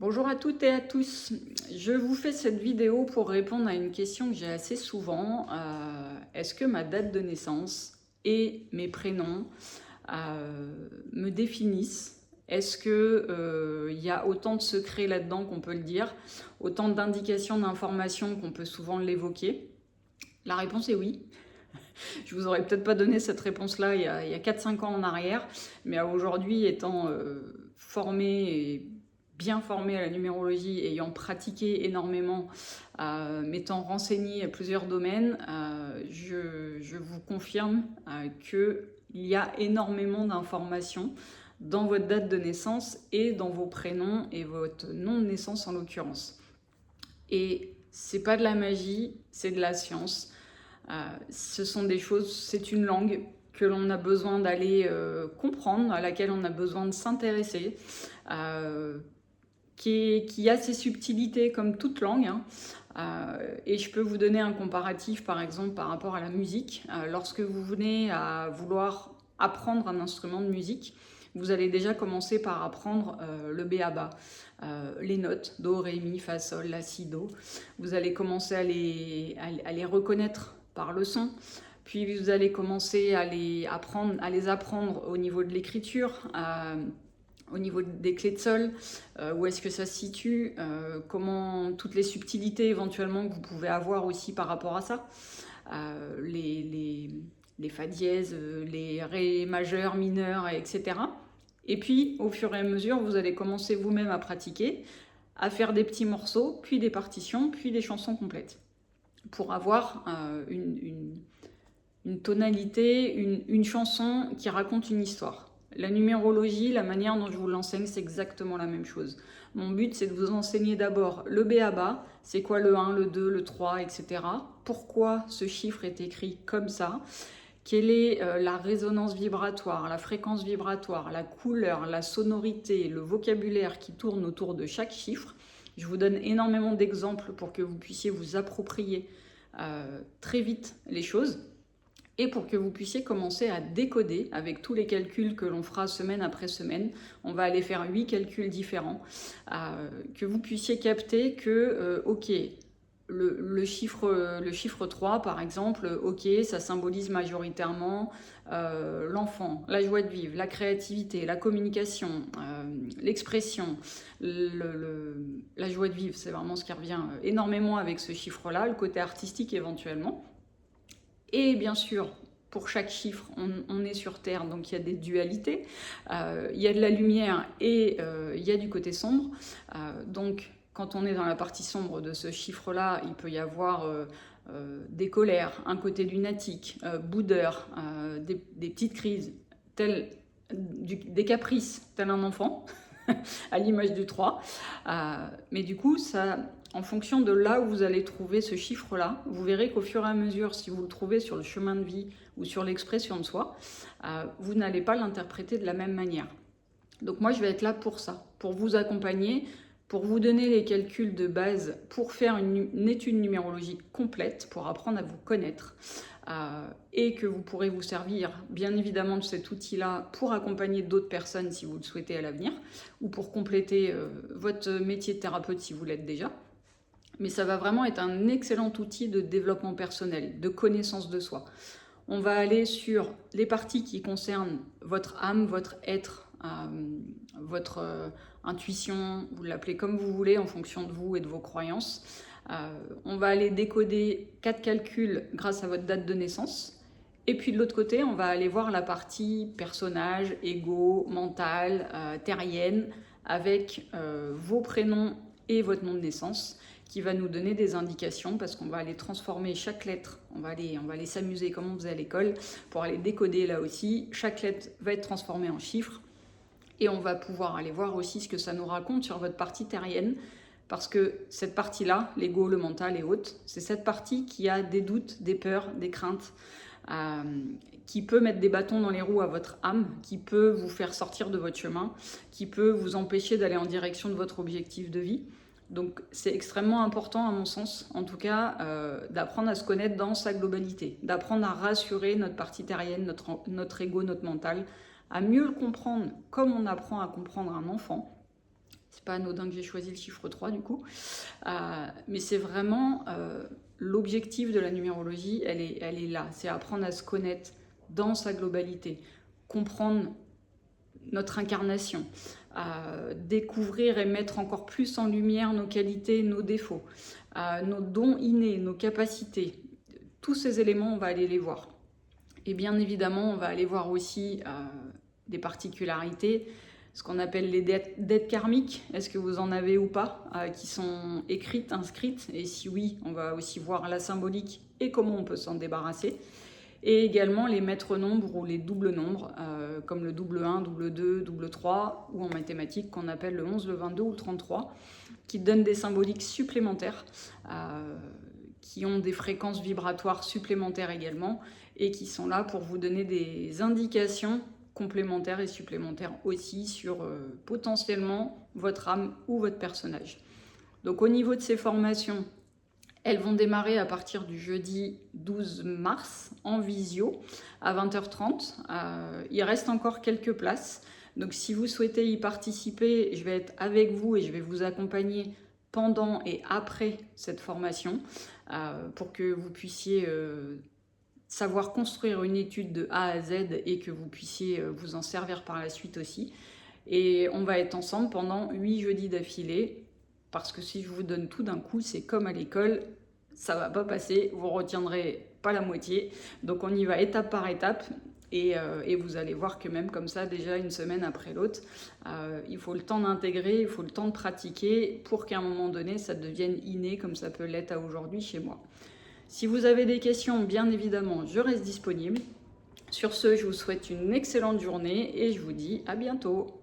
Bonjour à toutes et à tous. Je vous fais cette vidéo pour répondre à une question que j'ai assez souvent. Est-ce que ma date de naissance et mes prénoms me définissent? Est-ce que y a autant de secrets là-dedans qu'on peut le dire, autant d'indications, d'informations qu'on peut souvent l'évoquer? La réponse est oui. Je vous aurais peut-être pas donné cette réponse-là il y a 4-5 ans en arrière, mais aujourd'hui, étant formée et bien formée à la numérologie, ayant pratiqué énormément, m'étant renseignée à plusieurs domaines, je vous confirme qu'il y a énormément d'informations dans votre date de naissance et dans vos prénoms et votre nom de naissance en l'occurrence. Et c'est pas de la magie, c'est de la science. Ce sont des choses, c'est une langue que l'on a besoin d'aller comprendre, à laquelle on a besoin de s'intéresser, qui a ses subtilités comme toute langue. Et je peux vous donner un comparatif par exemple par rapport à la musique. Lorsque vous venez à vouloir apprendre un instrument de musique, vous allez déjà commencer par apprendre le b.a.-ba, les notes, do, ré, mi, fa, sol, la, si, do. Vous allez commencer à les reconnaître par le son, puis vous allez commencer à les apprendre au niveau de l'écriture, au niveau des clés de sol, où est-ce que ça se situe, comment toutes les subtilités éventuellement que vous pouvez avoir aussi par rapport à ça, les fa dièses, les ré majeurs, mineurs, etc. Et puis, au fur et à mesure, vous allez commencer vous-même à pratiquer, à faire des petits morceaux, puis des partitions, puis des chansons complètes, pour avoir une tonalité, une chanson qui raconte une histoire. La numérologie, la manière dont je vous l'enseigne, c'est exactement la même chose. Mon but, c'est de vous enseigner d'abord le b.a.-ba, c'est quoi le 1, le 2, le 3, etc. Pourquoi ce chiffre est écrit comme ça, quelle est la résonance vibratoire, la fréquence vibratoire, la couleur, la sonorité, le vocabulaire qui tourne autour de chaque chiffre. Je vous donne énormément d'exemples pour que vous puissiez vous approprier très vite les choses et pour que vous puissiez commencer à décoder avec tous les calculs que l'on fera semaine après semaine. On va aller faire 8 calculs différents, que vous puissiez capter que, ok, le chiffre 3, par exemple, ok, ça symbolise majoritairement l'enfant, la joie de vivre, la créativité, la communication, l'expression, la joie de vivre, c'est vraiment ce qui revient énormément avec ce chiffre-là, le côté artistique éventuellement. Et bien sûr, pour chaque chiffre, on est sur Terre, donc il y a des dualités. Il y a de la lumière et il y a du côté sombre. Donc, quand on est dans la partie sombre de ce chiffre-là, il peut y avoir des colères, un côté lunatique, boudeur, des petites crises, des caprices, tel un enfant, à l'image du 3. Mais du coup, ça, en fonction de là où vous allez trouver ce chiffre-là, vous verrez qu'au fur et à mesure, si vous le trouvez sur le chemin de vie ou sur l'expression de soi, vous n'allez pas l'interpréter de la même manière. Donc moi, je vais être là pour ça, pour vous accompagner, pour vous donner les calculs de base, pour faire une étude numérologique complète, pour apprendre à vous connaître, et que vous pourrez vous servir bien évidemment de cet outil-là pour accompagner d'autres personnes si vous le souhaitez à l'avenir, ou pour compléter votre métier de thérapeute si vous l'êtes déjà. Mais ça va vraiment être un excellent outil de développement personnel, de connaissance de soi. On va aller sur les parties qui concernent votre âme, votre être, votre intuition, vous l'appelez comme vous voulez en fonction de vous et de vos croyances. On va aller décoder 4 calculs grâce à votre date de naissance. Et puis de l'autre côté, on va aller voir la partie personnage, ego, mental, terrienne, avec vos prénoms et votre nom de naissance, qui va nous donner des indications parce qu'on va aller transformer chaque lettre, on va aller s'amuser comme on faisait à l'école pour aller décoder là aussi. Chaque lettre va être transformée en chiffres et on va pouvoir aller voir aussi ce que ça nous raconte sur votre partie terrienne, parce que cette partie-là, l'ego, le mental et autres, c'est cette partie qui a des doutes, des peurs, des craintes, qui peut mettre des bâtons dans les roues à votre âme, qui peut vous faire sortir de votre chemin, qui peut vous empêcher d'aller en direction de votre objectif de vie. Donc c'est extrêmement important à mon sens, en tout cas, d'apprendre à se connaître dans sa globalité, d'apprendre à rassurer notre partie terrienne, notre ego, notre mental, à mieux le comprendre comme on apprend à comprendre un enfant. C'est pas anodin que j'ai choisi le chiffre 3 du coup. Mais c'est vraiment l'objectif de la numérologie, elle est là. C'est apprendre à se connaître dans sa globalité, comprendre notre incarnation, découvrir et mettre encore plus en lumière nos qualités, nos défauts, nos dons innés, nos capacités. Tous ces éléments, on va aller les voir. Et bien évidemment, on va aller voir aussi des particularités, ce qu'on appelle les dettes karmiques. Est-ce que vous en avez ou pas, qui sont écrites, inscrites? Et si oui, on va aussi voir la symbolique et comment on peut s'en débarrasser. Et également les maîtres nombres ou les doubles nombres, comme le double 1, double 2, double 3, ou en mathématiques qu'on appelle le 11, le 22 ou le 33, qui donnent des symboliques supplémentaires, qui ont des fréquences vibratoires supplémentaires également, et qui sont là pour vous donner des indications complémentaires et supplémentaires aussi sur potentiellement votre âme ou votre personnage. Donc au niveau de ces formations, elles vont démarrer à partir du jeudi 12 mars en visio à 20h30. Il reste encore quelques places. Donc si vous souhaitez y participer, je vais être avec vous et je vais vous accompagner pendant et après cette formation pour que vous puissiez savoir construire une étude de A à Z et que vous puissiez vous en servir par la suite aussi. Et on va être ensemble pendant 8 jeudis d'affilée. Parce que si je vous donne tout d'un coup, c'est comme à l'école, ça va pas passer, vous retiendrez pas la moitié. Donc on y va étape par étape et vous allez voir que même comme ça, déjà une semaine après l'autre, il faut le temps d'intégrer, il faut le temps de pratiquer pour qu'à un moment donné, ça devienne inné comme ça peut l'être à aujourd'hui chez moi. Si vous avez des questions, bien évidemment, je reste disponible. Sur ce, je vous souhaite une excellente journée et je vous dis à bientôt.